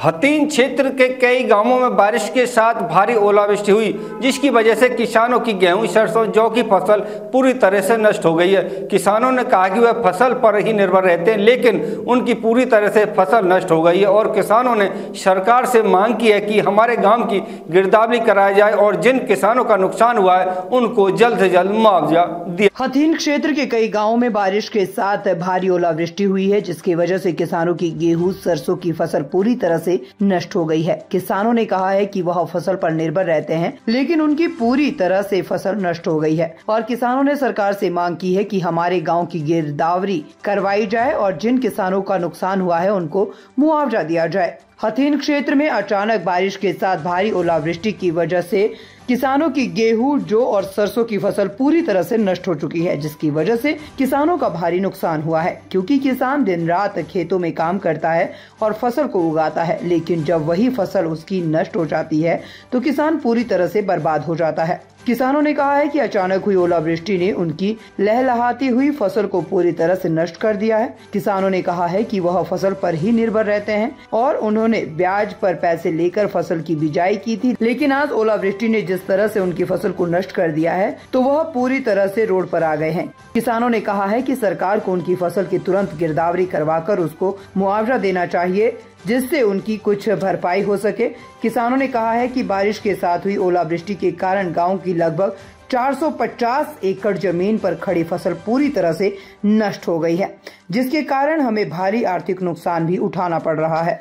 हथीन क्षेत्र के कई गांवों में बारिश के साथ भारी ओलावृष्टि हुई, जिसकी वजह से किसानों की गेहूं, सरसों, जौ की फसल पूरी तरह से नष्ट हो गई है। किसानों ने कहा कि वह फसल पर ही निर्भर रहते हैं, लेकिन उनकी पूरी तरह से फसल नष्ट हो गई है और किसानों ने सरकार से मांग की है कि हमारे गाँव की गिरदावरी कराई जाए और जिन किसानों का नुकसान हुआ है उनको जल्द से जल्द मुआवजा दिया। हथीन क्षेत्र के कई गाँवों में बारिश के साथ भारी ओलावृष्टि हुई है, जिसकी वजह से किसानों की गेहूं, सरसों की फसल पूरी तरह से नष्ट हो गई है। किसानों ने कहा है कि वह फसल पर निर्भर रहते हैं, लेकिन उनकी पूरी तरह से फसल नष्ट हो गई है और किसानों ने सरकार से मांग की है कि हमारे गांव की गिरदावरी करवाई जाए और जिन किसानों का नुकसान हुआ है उनको मुआवजा दिया जाए। हथीन क्षेत्र में अचानक बारिश के साथ भारी ओलावृष्टि की वजह से किसानों की गेहूं, जौ और सरसों की फसल पूरी तरह से नष्ट हो चुकी है, जिसकी वजह से किसानों का भारी नुकसान हुआ है, क्योंकि किसान दिन रात खेतों में काम करता है और फसल को उगाता है, लेकिन जब वही फसल उसकी नष्ट हो जाती है तो किसान पूरी तरह से बर्बाद हो जाता है। किसानों ने कहा है कि अचानक हुई ओलावृष्टि ने उनकी लहलहाती हुई फसल को पूरी तरह से नष्ट कर दिया है। किसानों ने कहा है कि वह फसल पर ही निर्भर रहते हैं और उन्होंने ब्याज पर पैसे लेकर फसल की बिजाई की थी, लेकिन आज ओलावृष्टि ने जिस तरह से उनकी फसल को नष्ट कर दिया है तो वह पूरी तरह से रोड पर आ गए हैं। किसानों ने कहा है कि सरकार को उनकी फसल की तुरंत गिरदावरी करवाकर उसको मुआवजा देना चाहिए, जिससे उनकी कुछ भरपाई हो सके। किसानों ने कहा है कि बारिश के साथ हुई ओलावृष्टि के कारण गांव की लगभग 450 एकड़ जमीन पर खड़ी फसल पूरी तरह से नष्ट हो गई है, जिसके कारण हमें भारी आर्थिक नुकसान भी उठाना पड़ रहा है।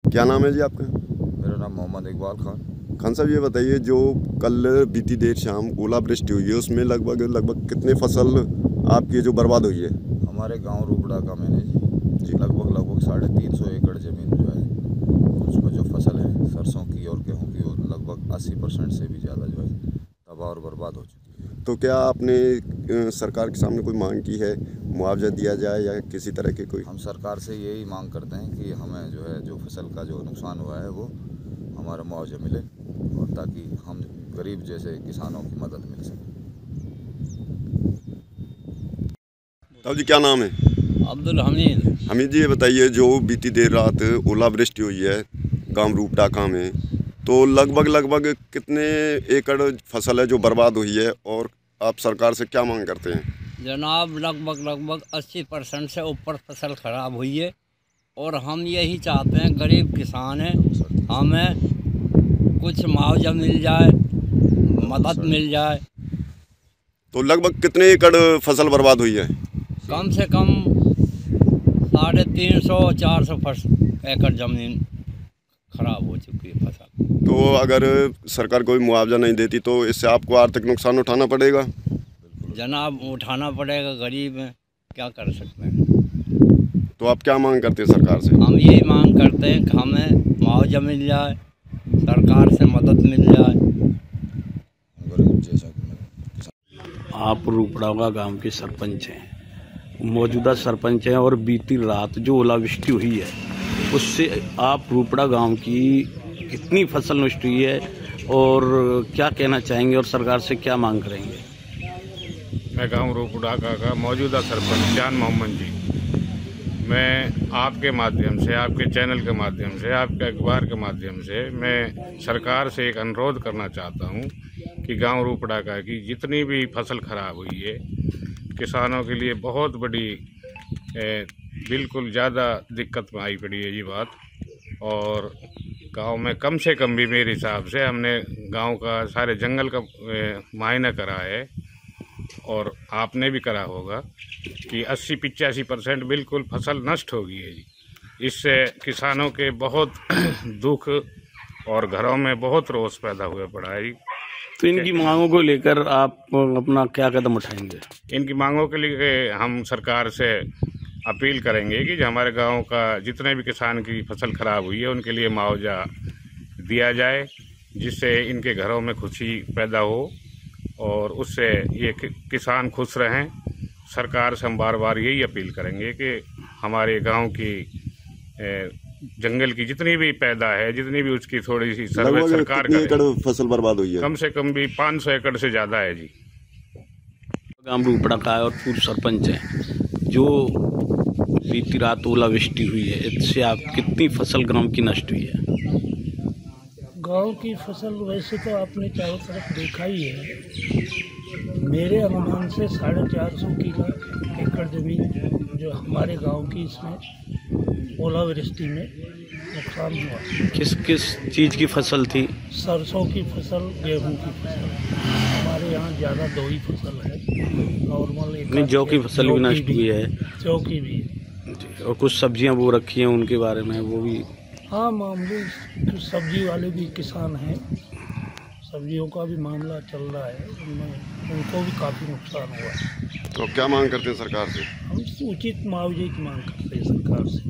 क्या नाम है जी आपका? मेरा नाम मोहम्मद इकबाल खान। खान साहब, ये बताइए, जो कल बीती देर शाम ओलावृष्टि हुई है उसमें लगभग कितने फसल आपकी जो बर्बाद हुई है? हमारे गांव रूपड़ा का मैंने जी लगभग 350 एकड़ ज़मीन जो है उसमें जो फसल है सरसों की और गेहूं की वो लगभग 80% से भी ज़्यादा जो है तबाह और बर्बाद हो चुकी है। तो क्या आपने सरकार के सामने कोई मांग की है, मुआवजा दिया जाए या किसी तरह की कोई? हम सरकार से यही मांग करते हैं कि हमें जो है जो फसल का जो नुकसान हुआ है वो हमारा मुआवजा मिले और ताकि हम गरीब जैसे किसानों की मदद मिल सके। तब जी क्या नाम है? अब्दुल हमीद। हमीद जी, ये बताइए, जो बीती देर रात ओलावृष्टि हुई है गांव रूपडाका में, तो लगभग कितने एकड़ फसल है जो बर्बाद हुई है और आप सरकार से क्या मांग करते हैं? जनाब, लगभग 80% से ऊपर फसल खराब हुई है और हम यही चाहते हैं, गरीब किसान हैं, हमें कुछ मुआवजा मिल जाए, मदद मिल जाए। तो लगभग कितने एकड़ फसल बर्बाद हुई है? कम से कम 350-400 एकड़ ज़मीन खराब हो चुकी है फसल। तो अगर सरकार कोई मुआवजा नहीं देती तो इससे आपको आर्थिक नुकसान उठाना पड़ेगा? जनाब, उठाना पड़ेगा, गरीब हैं, क्या कर सकते हैं। तो आप क्या मांग करते हैं सरकार से? हम यही मांग करते हैं कि हमें मुआवजा मिल जाए, सरकार से मदद मिल जाए। आप रूपड़ा गांव के सरपंच हैं, मौजूदा सरपंच हैं, और बीती रात जो ओलावृष्टि हुई है उससे आप रूपड़ा गांव की कितनी फसल नष्ट हुई है और क्या कहना चाहेंगे और सरकार से क्या मांग करेंगे? मैं गांव रूपड़ा का मौजूदा सरपंच जान मोहम्मद जी, मैं आपके माध्यम से, आपके चैनल के माध्यम से, आपके अखबार के माध्यम से मैं सरकार से एक अनुरोध करना चाहता हूं कि गांव रूपड़ा का की जितनी भी फसल खराब हुई है किसानों के लिए बहुत बड़ी बिल्कुल ज़्यादा दिक्कत में आई पड़ी है ये बात। और गांव में कम से कम भी मेरे हिसाब से हमने गांव का सारे जंगल का मुआयना करा है और आपने भी करा होगा कि 80-85% बिल्कुल फसल नष्ट हो गई है जी। इससे किसानों के बहुत दुख और घरों में बहुत रोष पैदा हुआ पड़ा है। तो इनकी मांगों को लेकर आप अपना क्या कदम उठाएंगे? इनकी मांगों के लिए हम सरकार से अपील करेंगे कि जो हमारे गांव का जितने भी किसान की फसल खराब हुई है उनके लिए मुआवजा दिया जाए, जिससे इनके घरों में खुशी पैदा हो और उससे ये किसान खुश रहें। सरकार से हम बार बार यही अपील करेंगे कि हमारे गांव की जंगल की जितनी भी पैदा है, जितनी भी उसकी थोड़ी सी सर्वे सरकार करे। एकड़ फसल बर्बाद हुई है? कम से कम भी 500 एकड़ से ज़्यादा है जी। गांव रूपड़ा का और पूर्व सरपंच हैं, जो बीती रात ओलावृष्टि हुई है, इससे आप कितनी फसल गांव की नष्ट हुई है? गांव की फसल वैसे तो आपने चारों तरफ देखा ही है। मेरे अनुमान से 450 एकड़ जमीन जो हमारे गांव की, इसमें ओलावृष्टि में नुकसान हुआ। किस किस चीज़ की फसल थी? सरसों की फसल, गेहूं की फसल। हमारे यहाँ ज़्यादा 2 ही फसल है। नॉर्मल नहीं, जौ की फसल भी नष्ट हुई है। जौ की भी, और कुछ सब्जियां वो रखी हैं, उनके बारे में वो भी। हाँ, मामूली कुछ सब्जी वाले भी किसान हैं, सब्जियों का भी मामला चल रहा है, उनमें उनको भी काफ़ी नुकसान हुआ है। तो क्या मांग करते हैं सरकार से? हम उचित मुआवजे की मांग करते हैं सरकार से।